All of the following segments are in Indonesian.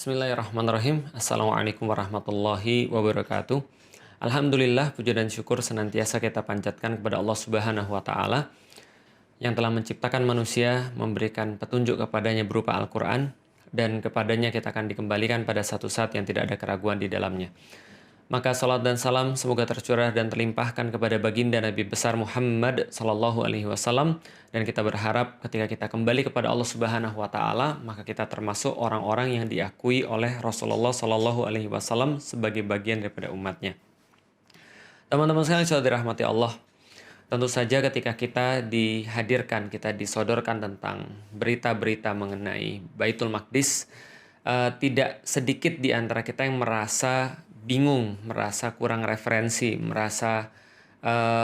Bismillahirrahmanirrahim. Assalamualaikum warahmatullahi wabarakatuh. Alhamdulillah, puja dan syukur senantiasa kita panjatkan kepada Allah Subhanahu wa Ta'ala yang telah menciptakan manusia, memberikan petunjuk kepadanya berupa Al-Quran, dan kepadanya kita akan dikembalikan pada satu saat yang tidak ada keraguan di dalamnya. Maka salat dan salam semoga tercurah dan terlimpahkan kepada baginda Nabi besar Muhammad sallallahu alaihi wasallam, dan kita berharap ketika kita kembali kepada Allah Subhanahu wa Ta'ala, maka kita termasuk orang-orang yang diakui oleh Rasulullah sallallahu alaihi wasallam sebagai bagian daripada umatnya. Teman-teman sekalian sudah dirahmati Allah, tentu saja ketika kita dihadirkan, kita disodorkan tentang berita-berita mengenai Baitul Maqdis, tidak sedikit di antara kita yang merasa bingung, merasa kurang referensi, merasa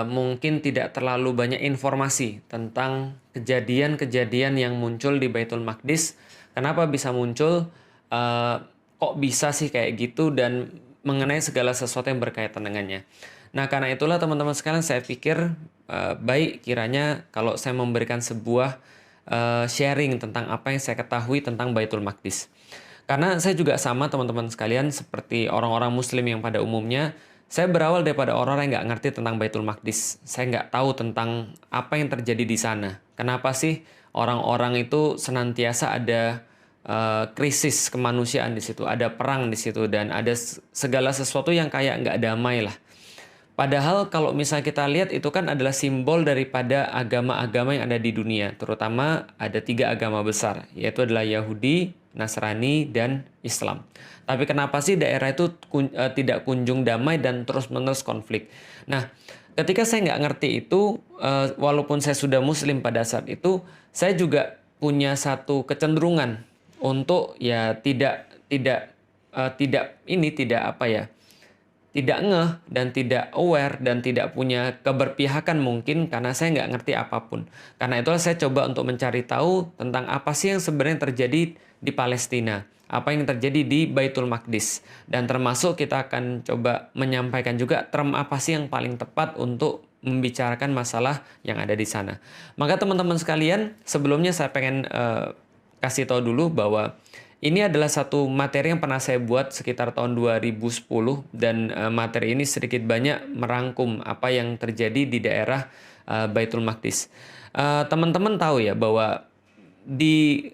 mungkin tidak terlalu banyak informasi tentang kejadian-kejadian yang muncul di Baitul Maqdis. Kenapa bisa muncul? Kok bisa sih kayak gitu, dan mengenai segala sesuatu yang berkaitan dengannya. Nah, karena itulah teman-teman sekalian, saya pikir baik kiranya kalau saya memberikan sebuah sharing tentang apa yang saya ketahui tentang Baitul Maqdis. Karena saya juga sama teman-teman sekalian seperti orang-orang muslim yang pada umumnya, saya berawal daripada orang yang nggak ngerti tentang Baitul Maqdis. Saya nggak tahu tentang apa yang terjadi di sana. Kenapa sih orang-orang itu senantiasa ada krisis kemanusiaan di situ, ada perang di situ, dan ada segala sesuatu yang kayak nggak damai lah. Padahal kalau misalnya kita lihat, itu kan adalah simbol daripada agama-agama yang ada di dunia. Terutama ada 3 agama besar, yaitu adalah Yahudi, Nasrani, dan Islam. Tapi kenapa sih daerah itu tidak kunjung damai dan terus-menerus konflik? Nah, ketika saya nggak ngerti itu, walaupun saya sudah muslim pada saat itu, saya juga punya satu kecenderungan untuk ya tidak ngeh dan tidak aware dan tidak punya keberpihakan mungkin karena saya nggak ngerti apapun. Karena itulah saya coba untuk mencari tahu tentang apa sih yang sebenarnya terjadi di Palestina, apa yang terjadi di Baitul Maqdis, dan termasuk kita akan coba menyampaikan juga term apa sih yang paling tepat untuk membicarakan masalah yang ada di sana. Maka teman-teman sekalian, sebelumnya saya pengen kasih tahu dulu bahwa ini adalah satu materi yang pernah saya buat sekitar tahun 2010, dan materi ini sedikit banyak merangkum apa yang terjadi di daerah Baitul Maqdis. Teman-teman tahu ya bahwa di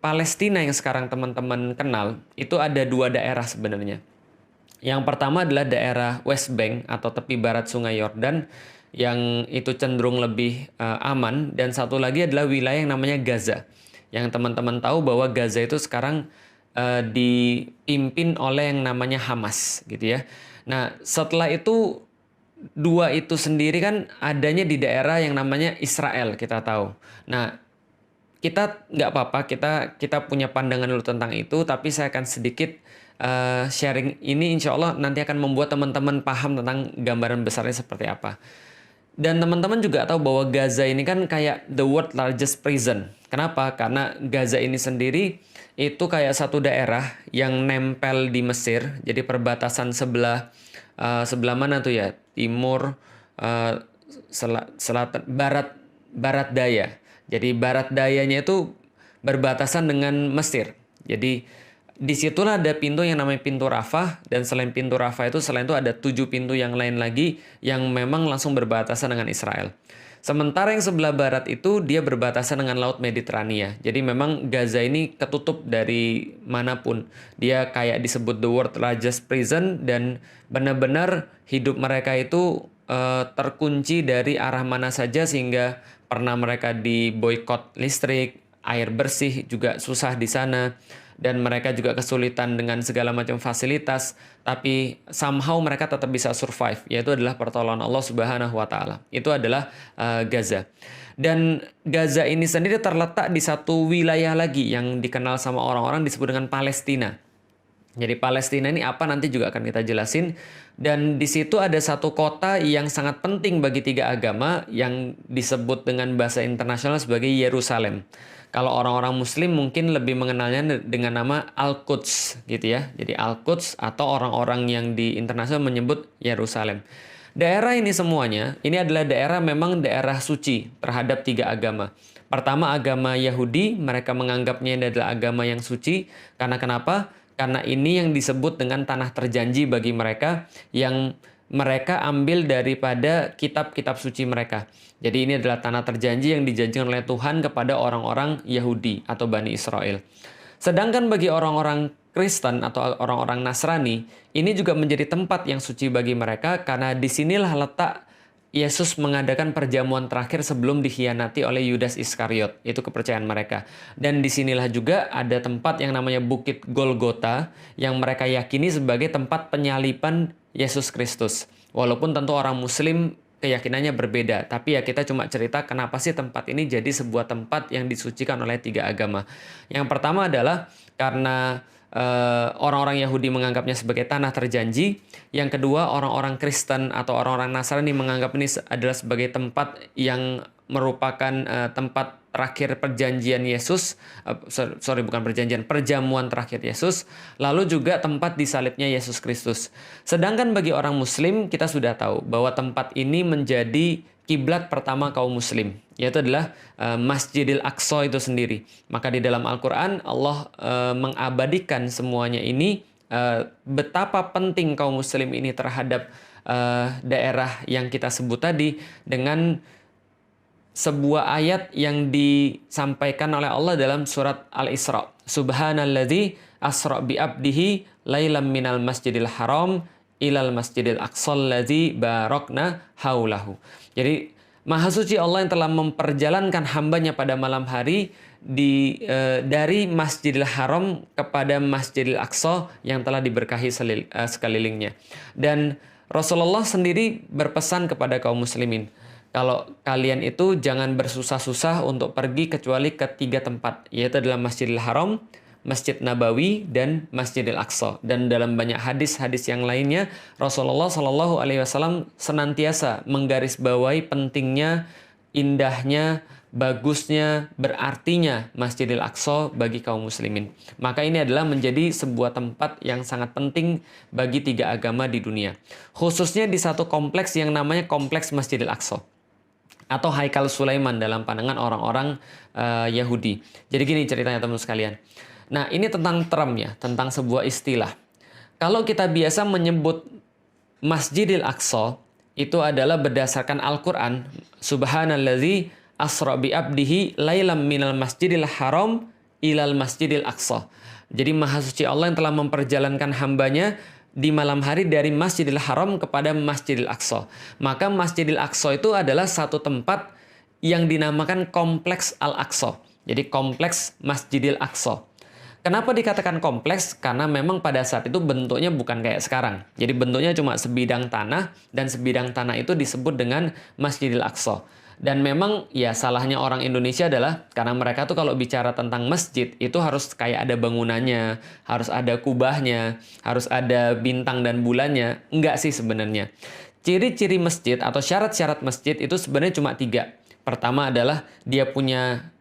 Palestina yang sekarang teman-teman kenal, itu ada 2 daerah sebenarnya. Yang pertama adalah daerah West Bank atau tepi barat Sungai Yordan, yang itu cenderung lebih aman, dan satu lagi adalah wilayah yang namanya Gaza. Yang teman-teman tahu bahwa Gaza itu sekarang dipimpin oleh yang namanya Hamas, gitu ya. Nah, setelah itu 2 itu sendiri kan adanya di daerah yang namanya Israel, kita tahu. Nah, kita nggak apa-apa, kita punya pandangan dulu tentang itu, tapi saya akan sedikit sharing ini, insya Allah nanti akan membuat teman-teman paham tentang gambaran besarnya seperti apa. Dan teman-teman juga tahu bahwa Gaza ini kan kayak the world largest prison. Kenapa? Karena Gaza ini sendiri itu kayak satu daerah yang nempel di Mesir. Jadi perbatasan sebelah mana tuh ya? Timur, selatan, barat daya. Jadi barat dayanya itu berbatasan dengan Mesir. Jadi disitulah ada pintu yang namanya pintu Rafah, dan selain pintu Rafah itu, selain itu ada 7 pintu yang lain lagi yang memang langsung berbatasan dengan Israel. Sementara yang sebelah barat itu dia berbatasan dengan Laut Mediterania. Jadi memang Gaza ini ketutup dari manapun. Dia kayak disebut the world largest prison, dan benar-benar hidup mereka itu terkunci dari arah mana saja, sehingga pernah mereka diboikot listrik, air bersih juga susah di sana, dan mereka juga kesulitan dengan segala macam fasilitas, tapi somehow mereka tetap bisa survive, yaitu adalah pertolongan Allah Subhanahu wa Ta'ala. Itu adalah Gaza. Dan Gaza ini sendiri terletak di satu wilayah lagi yang dikenal sama orang-orang disebut dengan Palestina. Jadi Palestina ini apa nanti juga akan kita jelasin. Dan di situ ada satu kota yang sangat penting bagi 3 agama yang disebut dengan bahasa internasional sebagai Yerusalem. Kalau orang-orang muslim mungkin lebih mengenalnya dengan nama Al-Quds gitu ya. Jadi Al-Quds, atau orang-orang yang di internasional menyebut Yerusalem. Daerah ini semuanya, ini adalah daerah memang daerah suci terhadap 3 agama. Pertama, agama Yahudi, mereka menganggapnya ini adalah agama yang suci. Karena kenapa? Karena ini yang disebut dengan tanah terjanji bagi mereka yang mereka ambil daripada kitab-kitab suci mereka. Jadi ini adalah tanah terjanji yang dijanjikan oleh Tuhan kepada orang-orang Yahudi atau Bani Israel. Sedangkan bagi orang-orang Kristen atau orang-orang Nasrani, ini juga menjadi tempat yang suci bagi mereka karena disinilah letak Yesus mengadakan perjamuan terakhir sebelum dikhianati oleh Yudas Iskariot. Itu kepercayaan mereka. Dan disinilah juga ada tempat yang namanya Bukit Golgota yang mereka yakini sebagai tempat penyaliban Yesus Kristus. Walaupun tentu orang Muslim keyakinannya berbeda. Tapi ya kita cuma cerita kenapa sih tempat ini jadi sebuah tempat yang disucikan oleh 3 agama. Yang pertama adalah karena orang-orang Yahudi menganggapnya sebagai tanah terjanji. Yang kedua, orang-orang Kristen atau orang-orang Nasrani menganggap ini adalah sebagai tempat yang merupakan tempat terakhir perjanjian Yesus. Perjamuan terakhir Yesus. Lalu juga tempat disalibnya Yesus Kristus. Sedangkan bagi orang Muslim, kita sudah tahu bahwa tempat ini menjadi kiblat pertama kaum muslim, yaitu adalah Masjidil Aqsa itu sendiri. Maka di dalam Al-Quran Allah mengabadikan semuanya ini, betapa penting kaum muslim ini terhadap daerah yang kita sebut tadi dengan sebuah ayat yang disampaikan oleh Allah dalam surat Al-Isra. Subhanalladzi asra bi abdihi lailam minal masjidil haram ilal masjidil aqsal ladzi barakna haulahu. Jadi Maha Suci Allah yang telah memperjalankan hambanya pada malam hari dari Masjidil Haram kepada Masjidil Aqsa yang telah diberkahi sekelilingnya. Dan Rasulullah sendiri berpesan kepada kaum muslimin, kalau kalian itu jangan bersusah-susah untuk pergi kecuali ke 3 tempat, yaitu adalah Masjidil Haram, Masjid Nabawi, dan Masjidil Aqsa. Dan dalam banyak hadis-hadis yang lainnya, Rasulullah Shallallahu Alaihi Wasallam senantiasa menggarisbawahi pentingnya, indahnya, bagusnya, berartinya Masjidil Aqsa bagi kaum muslimin. Maka ini adalah menjadi sebuah tempat yang sangat penting bagi 3 agama di dunia. Khususnya di satu kompleks yang namanya Kompleks Masjidil Aqsa atau Haikal Sulaiman dalam pandangan orang-orang Yahudi. Jadi gini ceritanya teman-teman sekalian. Nah, ini tentang term ya, tentang sebuah istilah. Kalau kita biasa menyebut Masjidil Aqsa, itu adalah berdasarkan Al-Quran. Subhanalladzi asra bi abdihi lailam minal masjidil haram ilal masjidil aqsa. Jadi Maha Suci Allah yang telah memperjalankan hambanya di malam hari dari Masjidil Haram kepada Masjidil Aqsa. Maka Masjidil Aqsa itu adalah satu tempat yang dinamakan Kompleks Al-Aqsa. Jadi Kompleks Masjidil Aqsa. Kenapa dikatakan kompleks? Karena memang pada saat itu bentuknya bukan kayak sekarang. Jadi bentuknya cuma sebidang tanah, dan sebidang tanah itu disebut dengan Masjidil Aqsa. Dan memang ya salahnya orang Indonesia adalah karena mereka tuh kalau bicara tentang masjid itu harus kayak ada bangunannya, harus ada kubahnya, harus ada bintang dan bulannya. Enggak sih sebenarnya. Ciri-ciri masjid atau syarat-syarat masjid itu sebenarnya cuma 3. Pertama adalah dia punya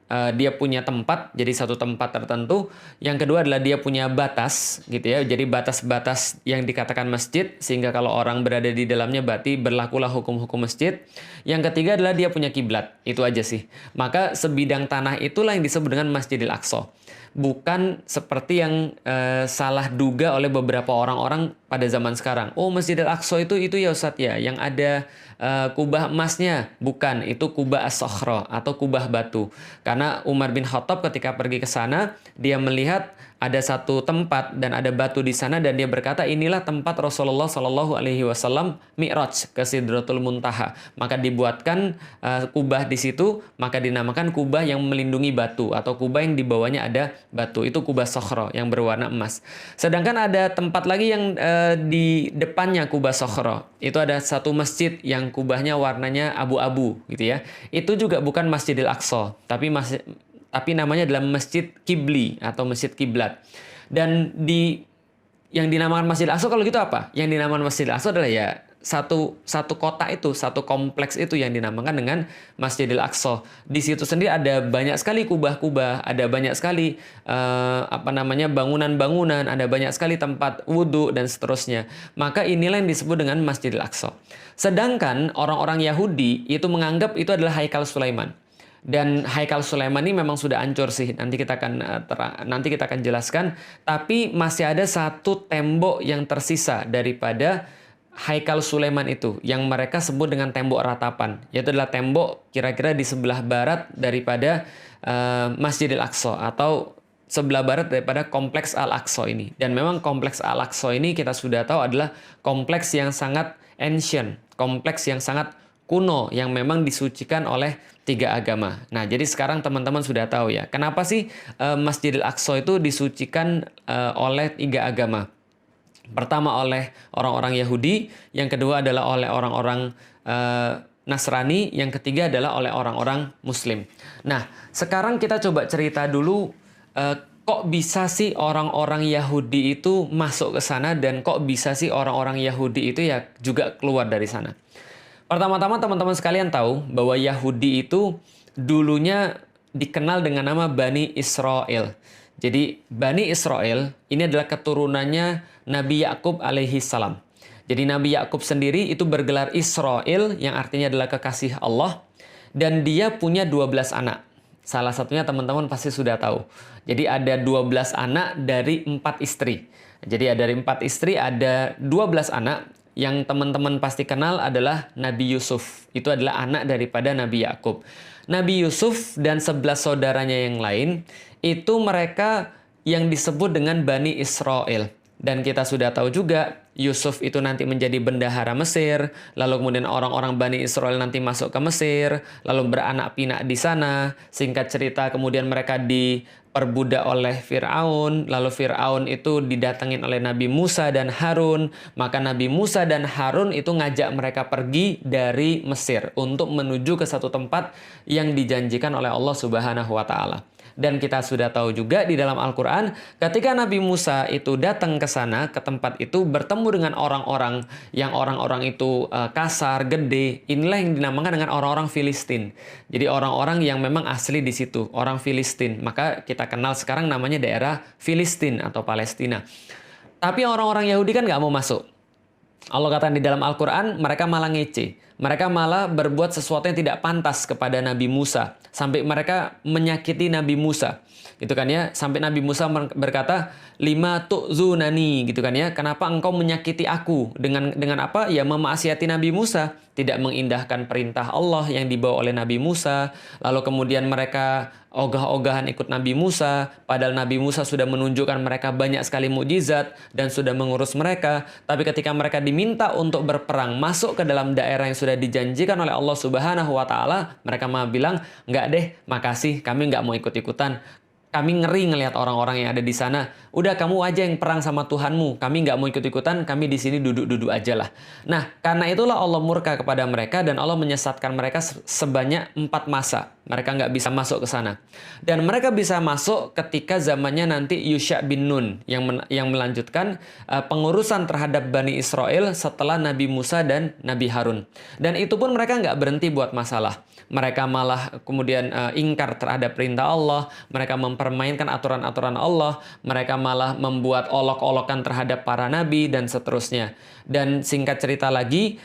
tempat, jadi satu tempat tertentu. Yang kedua adalah dia punya batas, gitu ya. Jadi batas-batas yang dikatakan masjid, sehingga kalau orang berada di dalamnya berarti berlakulah hukum-hukum masjid. Yang ketiga adalah dia punya kiblat, itu aja sih. Maka sebidang tanah itulah yang disebut dengan Masjidil Aqsa. Bukan seperti yang salah duga oleh beberapa orang-orang pada zaman sekarang. Oh, Masjidil Aqsa itu ya Ustadz ya, yang ada kubah emasnya. Bukan, itu kubah as-sokhra atau kubah batu. Karena Umar bin Khattab ketika pergi ke sana, dia melihat ada satu tempat dan ada batu di sana, dan dia berkata inilah tempat Rasulullah Shallallahu Alaihi Wasallam Mi'raj ke Sidratul Muntaha. Maka dibuatkan kubah di situ, maka dinamakan kubah yang melindungi batu atau kubah yang di bawahnya ada batu. Itu kubah sokhra yang berwarna emas. Sedangkan ada tempat lagi yang di depannya kubah sokhra. Itu ada satu masjid yang kubahnya warnanya abu-abu gitu ya. Itu juga bukan Masjidil Aqsa, tapi namanya adalah Masjid Kibli atau Masjid Kiblat. Dan yang dinamakan Masjidil Aqsa kalau gitu apa? Yang dinamakan Masjidil Aqsa adalah ya satu kota itu, satu kompleks itu yang dinamakan dengan Masjidil Aqsa. Di situ sendiri ada banyak sekali kubah-kubah, ada banyak sekali bangunan-bangunan, ada banyak sekali tempat wudhu dan seterusnya. Maka inilah yang disebut dengan Masjidil Aqsa. Sedangkan orang-orang Yahudi itu menganggap itu adalah Haikal Sulaiman. Dan Haikal Sulaiman ini memang sudah hancur sih. Nanti kita akan jelaskan. Tapi masih ada satu tembok yang tersisa daripada Haikal Sulaiman itu, yang mereka sebut dengan tembok ratapan. Yaitu adalah tembok kira-kira di sebelah barat daripada Masjidil Aqsa, atau sebelah barat daripada kompleks Al-Aqsa ini. Dan memang kompleks Al-Aqsa ini kita sudah tahu adalah kompleks yang sangat ancient, kompleks yang sangat kuno, yang memang disucikan oleh 3 agama. Nah, jadi sekarang teman-teman sudah tahu ya, kenapa sih Masjidil Aqsa itu disucikan oleh 3 agama. Pertama oleh orang-orang Yahudi, yang kedua adalah oleh orang-orang Nasrani, yang ketiga adalah oleh orang-orang Muslim. Nah, sekarang kita coba cerita dulu kok bisa sih orang-orang Yahudi itu masuk ke sana, dan kok bisa sih orang-orang Yahudi itu ya juga keluar dari sana. Pertama-tama teman-teman sekalian tahu bahwa Yahudi itu dulunya dikenal dengan nama Bani Israel. Jadi Bani Israel ini adalah keturunannya Nabi Yakub alaihi salam. Jadi Nabi Yakub sendiri itu bergelar Israel, yang artinya adalah kekasih Allah, dan dia punya 12 anak. Salah satunya teman-teman pasti sudah tahu. Jadi ada 12 anak dari 4 istri. Jadi dari 4 istri ada 12 anak. Yang teman-teman pasti kenal adalah Nabi Yusuf. Itu adalah anak daripada Nabi Yakub. Nabi Yusuf dan 11 saudaranya yang lain, itu mereka yang disebut dengan Bani Israel. Dan kita sudah tahu juga, Yusuf itu nanti menjadi bendahara Mesir, lalu kemudian orang-orang Bani Israel nanti masuk ke Mesir, lalu beranak pinak di sana. Singkat cerita, kemudian mereka diperbudak oleh Fir'aun, lalu Fir'aun itu didatengin oleh Nabi Musa dan Harun. Maka Nabi Musa dan Harun itu ngajak mereka pergi dari Mesir untuk menuju ke satu tempat yang dijanjikan oleh Allah Subhanahu wa Ta'ala. Dan kita sudah tahu juga di dalam Al-Quran, ketika Nabi Musa itu datang ke sana, ke tempat itu, bertemu dengan orang-orang yang orang-orang itu kasar, gede. Inilah yang dinamakan dengan orang-orang Filistin. Jadi orang-orang yang memang asli di situ, orang Filistin. Maka kita kenal sekarang namanya daerah Filistin atau Palestina. Tapi orang-orang Yahudi kan nggak mau masuk. Allah katakan di dalam Al-Quran, mereka malah ngece. Mereka malah berbuat sesuatu yang tidak pantas kepada Nabi Musa. Sampai mereka menyakiti Nabi Musa. Gitu kan ya. Sampai Nabi Musa berkata, "Lima tu'zunani," gitu kan ya. Kenapa engkau menyakiti aku? Dengan apa? Ya memaksiati Nabi Musa. Tidak mengindahkan perintah Allah yang dibawa oleh Nabi Musa. Lalu kemudian mereka ogah-ogahan ikut Nabi Musa, padahal Nabi Musa sudah menunjukkan mereka banyak sekali mukjizat dan sudah mengurus mereka. Tapi ketika mereka diminta untuk berperang, masuk ke dalam daerah yang sudah dijanjikan oleh Allah Subhanahu wa Ta'ala, mereka malah bilang, "Enggak deh, makasih, kami enggak mau ikut-ikutan. Kami ngeri ngelihat orang-orang yang ada di sana. Udah kamu aja yang perang sama Tuhanmu. Kami nggak mau ikut-ikutan. Kami di sini duduk-duduk aja lah." Nah, karena itulah Allah murka kepada mereka dan Allah menyesatkan mereka sebanyak 4 masa. Mereka nggak bisa masuk ke sana. Dan mereka bisa masuk ketika zamannya nanti Yusha bin Nun yang melanjutkan pengurusan terhadap Bani Israel setelah Nabi Musa dan Nabi Harun. Dan itu pun mereka nggak berhenti buat masalah. Mereka malah kemudian ingkar terhadap perintah Allah. Mereka mempermainkan aturan-aturan Allah. Mereka malah membuat olok-olokan terhadap para nabi dan seterusnya. Dan singkat cerita lagi,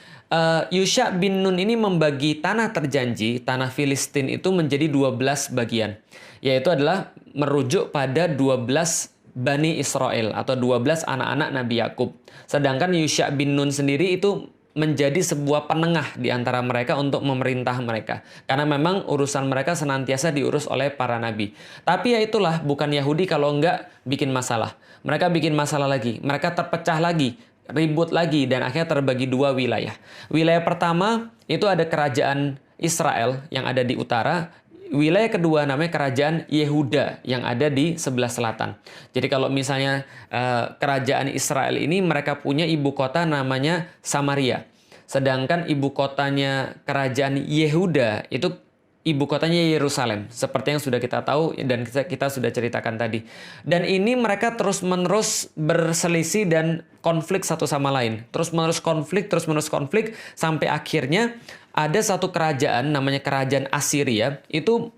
Yusha bin Nun ini membagi tanah terjanji, tanah Filistin itu menjadi 12 bagian. Yaitu adalah merujuk pada 12 Bani Israel atau 12 anak-anak Nabi Yakub. Sedangkan Yusha bin Nun sendiri itu menjadi sebuah penengah di antara mereka untuk memerintah mereka. Karena memang urusan mereka senantiasa diurus oleh para nabi. Tapi ya itulah, bukan Yahudi kalau enggak bikin masalah. Mereka bikin masalah lagi. Mereka terpecah lagi, ribut lagi, dan akhirnya terbagi 2 wilayah. Wilayah pertama itu ada kerajaan Israel yang ada di utara. Wilayah kedua namanya kerajaan Yehuda yang ada di sebelah selatan. Jadi kalau misalnya kerajaan Israel ini mereka punya ibu kota namanya Samaria. Sedangkan ibu kotanya kerajaan Yehuda itu ibu kotanya Yerusalem. Seperti yang sudah kita tahu dan kita sudah ceritakan tadi. Dan ini mereka terus-menerus berselisih dan konflik satu sama lain. Terus-menerus konflik sampai akhirnya ada satu kerajaan namanya kerajaan Assyria itu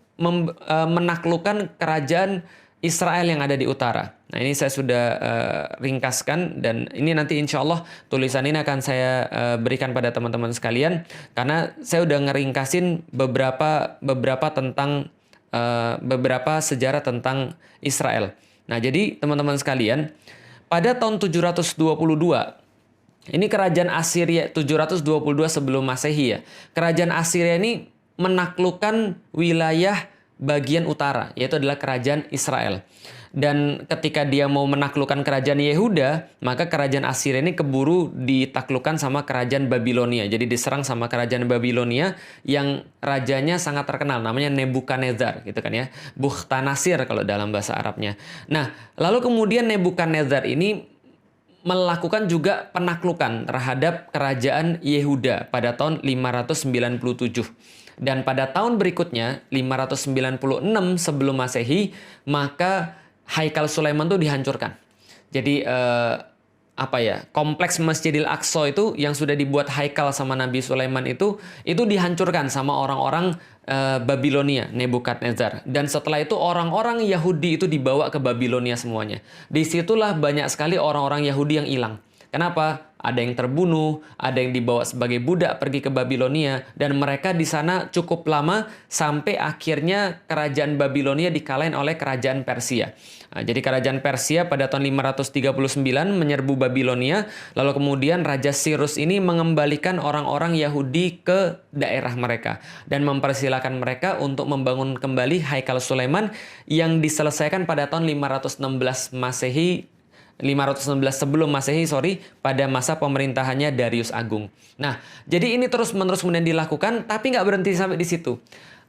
menaklukkan kerajaan Israel yang ada di utara. Nah, ini saya sudah ringkaskan, dan ini nanti insya Allah tulisan ini akan saya berikan pada teman-teman sekalian, karena saya udah ngeringkasin beberapa tentang beberapa sejarah tentang Israel. Nah, jadi teman-teman sekalian, pada tahun 722, ini kerajaan Assyria 722 sebelum Masehi ya. Kerajaan Assyria ini menaklukkan wilayah bagian utara, yaitu adalah kerajaan Israel. Dan ketika dia mau menaklukkan kerajaan Yehuda, maka kerajaan Assyria ini keburu ditaklukkan sama kerajaan Babilonia. Jadi diserang sama kerajaan Babilonia yang rajanya sangat terkenal, namanya Nebukadnezar gitu kan ya. Bukhtanasir kalau dalam bahasa Arabnya. Nah, lalu kemudian Nebukadnezar ini melakukan juga penaklukan terhadap kerajaan Yehuda pada tahun 597. Dan pada tahun berikutnya, 596 sebelum Masehi, maka Haikal Sulaiman itu dihancurkan. Jadi kompleks Masjidil Aqsa itu yang sudah dibuat Haikal sama Nabi Sulaiman itu dihancurkan sama orang-orang Babilonia, Nebukadnezar. Dan setelah itu orang-orang Yahudi itu dibawa ke Babilonia semuanya. Disitulah banyak sekali orang-orang Yahudi yang hilang. Kenapa? Ada yang terbunuh, ada yang dibawa sebagai budak pergi ke Babilonia, dan mereka di sana cukup lama sampai akhirnya kerajaan Babilonia dikalahin oleh kerajaan Persia. Nah, jadi kerajaan Persia pada tahun 539 menyerbu Babilonia, lalu kemudian Raja Cyrus ini mengembalikan orang-orang Yahudi ke daerah mereka dan mempersilahkan mereka untuk membangun kembali Haikal Sulaiman yang diselesaikan pada tahun 516 sebelum Masehi, pada masa pemerintahannya Darius Agung. Nah, jadi ini terus-menerus kemudian dilakukan, tapi nggak berhenti sampai di situ.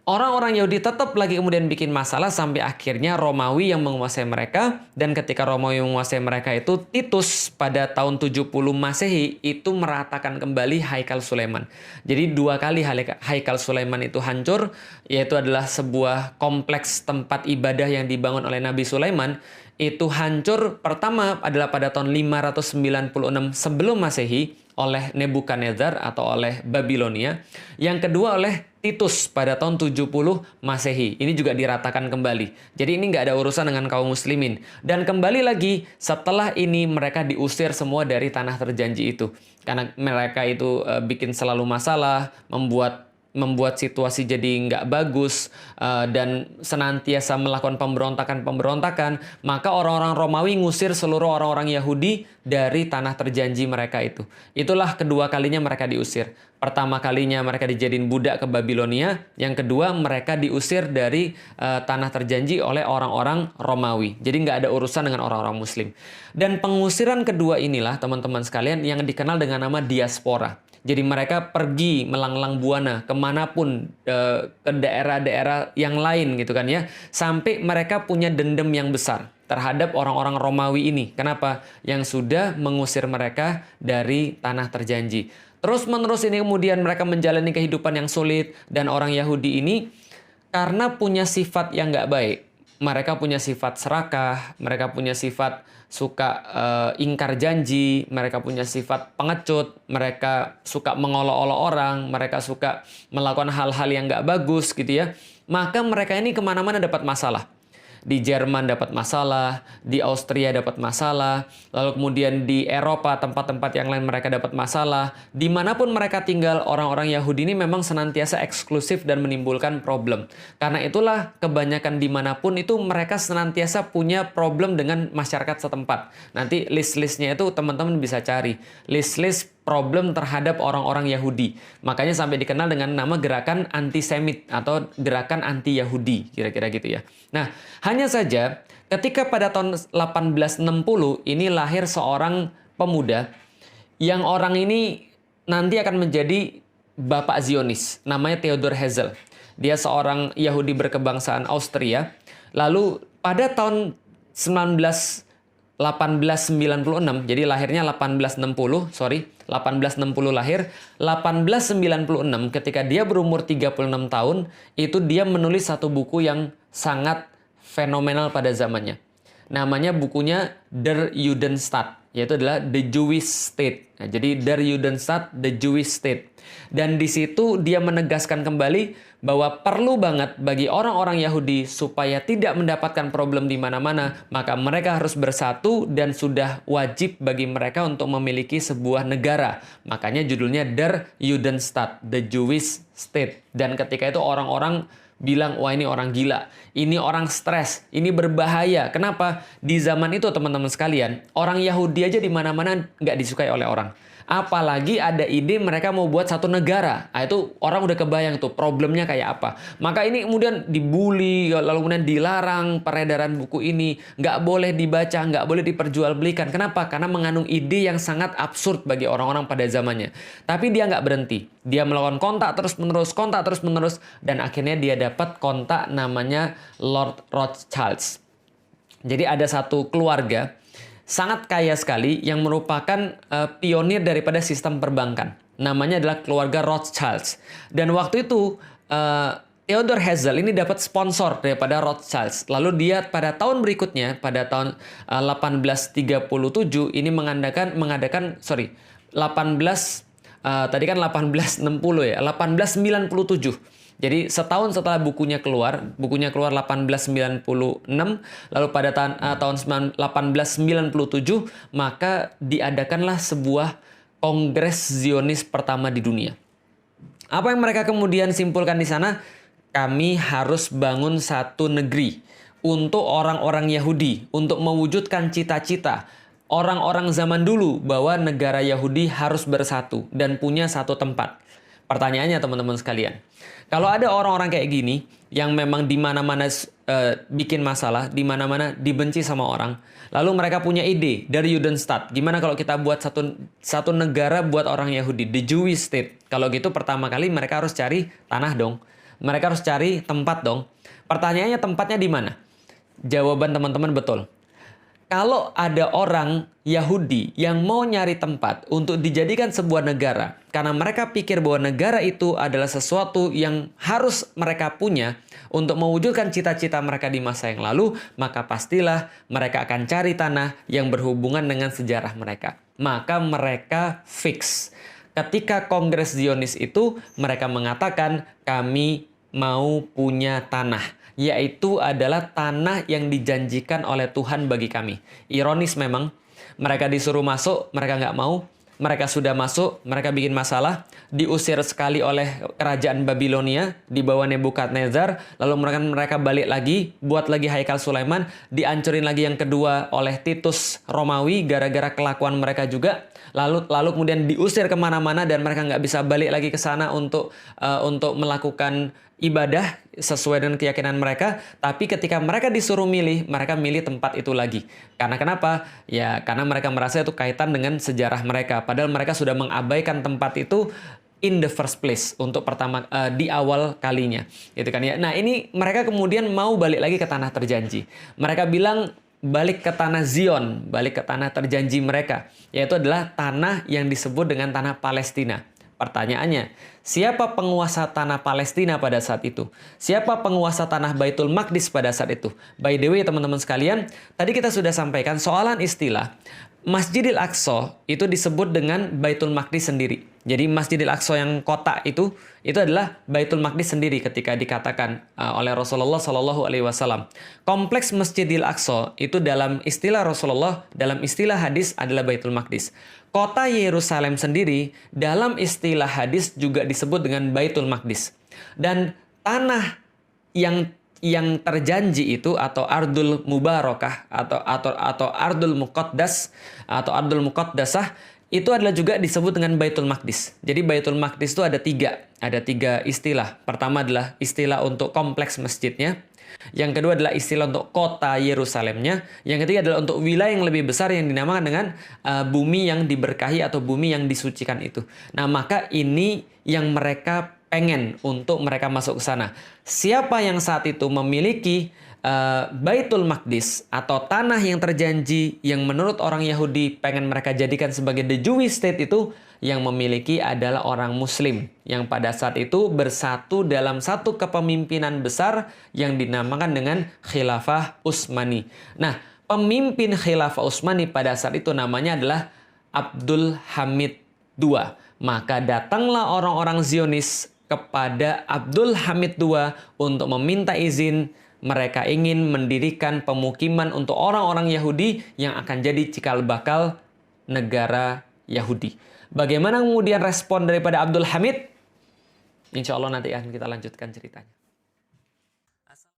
Orang-orang Yahudi tetap lagi kemudian bikin masalah sampai akhirnya Romawi yang menguasai mereka, dan ketika Romawi menguasai mereka itu, Titus pada tahun 70 Masehi itu meratakan kembali Haikal Sulaiman. Jadi 2 kali Haikal Sulaiman itu hancur, yaitu adalah sebuah kompleks tempat ibadah yang dibangun oleh Nabi Sulaiman. Itu hancur pertama adalah pada tahun 596 sebelum Masehi oleh Nebukadnezar atau oleh Babilonia. Yang kedua oleh Titus pada tahun 70 Masehi. Ini juga diratakan kembali. Jadi ini nggak ada urusan dengan kaum muslimin. Dan kembali lagi setelah ini mereka diusir semua dari tanah terjanji itu. Karena mereka itu bikin selalu masalah, membuat situasi jadi nggak bagus, dan senantiasa melakukan pemberontakan, maka orang-orang Romawi ngusir seluruh orang-orang Yahudi dari tanah terjanji mereka itu. Itulah kedua kalinya mereka diusir. Pertama kalinya mereka dijadiin budak ke Babilonia, yang kedua mereka diusir dari tanah terjanji oleh orang-orang Romawi. Jadi nggak ada urusan dengan orang-orang Muslim. Dan pengusiran kedua inilah teman-teman sekalian yang dikenal dengan nama diaspora. Jadi mereka pergi melanglang buana kemanapun, ke daerah-daerah yang lain gitu kan ya. Sampai mereka punya dendam yang besar terhadap orang-orang Romawi ini. Kenapa? Yang sudah mengusir mereka dari tanah terjanji. Terus-menerus ini kemudian mereka menjalani kehidupan yang sulit. Dan orang Yahudi ini karena punya sifat yang nggak baik. Mereka punya sifat serakah, mereka punya sifat suka ingkar janji, mereka punya sifat pengecut, mereka suka mengolok-olok orang, mereka suka melakukan hal-hal yang nggak bagus gitu ya. Maka mereka ini kemana-mana dapat masalah. Di Jerman dapat masalah, di Austria dapat masalah, lalu kemudian di Eropa tempat-tempat yang lain mereka dapat masalah. Dimanapun mereka tinggal, orang-orang Yahudi ini memang senantiasa eksklusif dan menimbulkan problem. Karena itulah kebanyakan dimanapun itu mereka senantiasa punya problem dengan masyarakat setempat. Nanti list-listnya itu teman-teman bisa cari. List-list problem terhadap orang-orang Yahudi. Makanya sampai dikenal dengan nama gerakan antisemit atau gerakan anti-Yahudi, kira-kira gitu ya. Nah, hanya saja ketika pada tahun 1860 ini lahir seorang pemuda yang orang ini nanti akan menjadi bapak Zionis, namanya Theodor Herzl. Dia seorang Yahudi berkebangsaan Austria. Lalu pada tahun 1896, jadi lahirnya 1860 lahir, 1896 ketika dia berumur 36 tahun, itu dia menulis satu buku yang sangat fenomenal pada zamannya. Namanya bukunya Der Judenstaat yaitu adalah the Jewish state. Nah, jadi Der Judenstaat, the Jewish state. Dan di situ dia menegaskan kembali bahwa perlu banget bagi orang-orang Yahudi supaya tidak mendapatkan problem di mana-mana, maka mereka harus bersatu dan sudah wajib bagi mereka untuk memiliki sebuah negara. Makanya judulnya Der Judenstaat, the Jewish state. Dan ketika itu orang-orang bilang, wah ini orang gila, ini orang stres, ini berbahaya. Kenapa? Di zaman itu teman-teman sekalian, orang Yahudi aja di mana-mana nggak disukai oleh orang. Apalagi ada ide mereka mau buat satu negara. Nah, itu orang udah kebayang tuh problemnya kayak apa. Maka ini kemudian dibully, lalu kemudian dilarang peredaran buku ini. Nggak boleh dibaca, nggak boleh diperjualbelikan. Kenapa? Karena mengandung ide yang sangat absurd bagi orang-orang pada zamannya. Tapi dia nggak berhenti. Dia melakukan kontak terus-menerus. Dan akhirnya dia dapat kontak namanya Lord Rothschild. Jadi ada satu keluarga sangat kaya sekali yang merupakan pionir daripada sistem perbankan. Namanya adalah keluarga Rothschild. Dan waktu itu Theodor Herzl ini dapat sponsor daripada Rothschild. Lalu dia pada tahun berikutnya, pada tahun 1837 ini mengadakan 1897. Jadi setahun setelah bukunya keluar 1896, lalu pada tahun 1897 maka diadakanlah sebuah Kongres Zionis pertama di dunia. Apa yang mereka kemudian simpulkan di sana? Kami harus bangun satu negeri untuk orang-orang Yahudi, untuk mewujudkan cita-cita orang-orang zaman dulu bahwa negara Yahudi harus bersatu dan punya satu tempat. Pertanyaannya teman-teman sekalian, kalau ada orang-orang kayak gini yang memang di mana-mana bikin masalah, di mana-mana dibenci sama orang, lalu mereka punya ide dari Judenstaat, gimana kalau kita buat satu negara buat orang Yahudi, the Jewish state. Kalau gitu pertama kali mereka harus cari tanah dong, mereka harus cari tempat dong. Pertanyaannya tempatnya di mana? Jawaban teman-teman betul. Kalau ada orang Yahudi yang mau nyari tempat untuk dijadikan sebuah negara, karena mereka pikir bahwa negara itu adalah sesuatu yang harus mereka punya untuk mewujudkan cita-cita mereka di masa yang lalu, maka pastilah mereka akan cari tanah yang berhubungan dengan sejarah mereka. Maka mereka fix. Ketika Kongres Zionis itu, mereka mengatakan kami mau punya tanah. Yaitu adalah tanah yang dijanjikan oleh Tuhan bagi kami. Ironis memang, mereka disuruh masuk, mereka nggak mau. Mereka sudah masuk, mereka bikin masalah, diusir sekali oleh kerajaan Babilonia di bawah Nebukadnezar, lalu mereka balik lagi, buat lagi Haikal Sulaiman, dihancurin lagi yang kedua oleh Titus Romawi gara-gara kelakuan mereka juga. Lalu kemudian diusir kemana-mana dan mereka nggak bisa balik lagi ke sana untuk melakukan ibadah sesuai dengan keyakinan mereka. Tapi ketika mereka disuruh milih, mereka milih tempat itu lagi. Karena kenapa? Ya karena mereka merasa itu kaitan dengan sejarah mereka. Padahal mereka sudah mengabaikan tempat itu in the first place untuk pertama di awal kalinya, gitu kan ya. Nah ini mereka kemudian mau balik lagi ke tanah terjanji. Mereka bilang balik ke tanah Zion, balik ke tanah terjanji mereka, yaitu adalah tanah yang disebut dengan tanah Palestina. Pertanyaannya, siapa penguasa tanah Palestina pada saat itu? Siapa penguasa tanah Baitul Maqdis pada saat itu? By the way teman-teman sekalian, tadi kita sudah sampaikan soalan istilah. Masjidil Aqsa itu disebut dengan Baitul Maqdis sendiri. Jadi Masjidil Aqsa yang kotak itu adalah Baitul Maqdis sendiri ketika dikatakan oleh Rasulullah Shallallahu Alaihi Wasallam. Kompleks Masjidil Aqsa itu dalam istilah Rasulullah, dalam istilah hadis adalah Baitul Maqdis. Kota Yerusalem sendiri dalam istilah hadis juga disebut dengan Baitul Maqdis. Dan tanah yang terjanji itu atau Ardul Mubarakah atau Ardul Muqaddas atau Ardul Muqaddasah itu adalah juga disebut dengan Baitul Maqdis. Jadi Baitul Maqdis itu ada tiga istilah. Pertama adalah istilah untuk kompleks masjidnya. Yang kedua adalah istilah untuk kota Yerusalemnya. Yang ketiga adalah untuk wilayah yang lebih besar yang dinamakan dengan bumi yang diberkahi atau bumi yang disucikan itu. Nah maka ini yang mereka pengen untuk mereka masuk ke sana. Siapa yang saat itu memiliki Baitul Maqdis atau tanah yang terjanji yang menurut orang Yahudi pengen mereka jadikan sebagai the Jewish state itu, yang memiliki adalah orang Muslim yang pada saat itu bersatu dalam satu kepemimpinan besar yang dinamakan dengan Khilafah Utsmani. Nah, Pemimpin Khilafah Utsmani pada saat itu namanya adalah Abdul Hamid II. Maka datanglah orang-orang Zionis kepada Abdul Hamid II untuk meminta izin. Mereka ingin mendirikan pemukiman untuk orang-orang Yahudi yang akan jadi cikal bakal negara Yahudi. Bagaimana kemudian respon daripada Abdul Hamid? Insya Allah nanti akan kita lanjutkan ceritanya.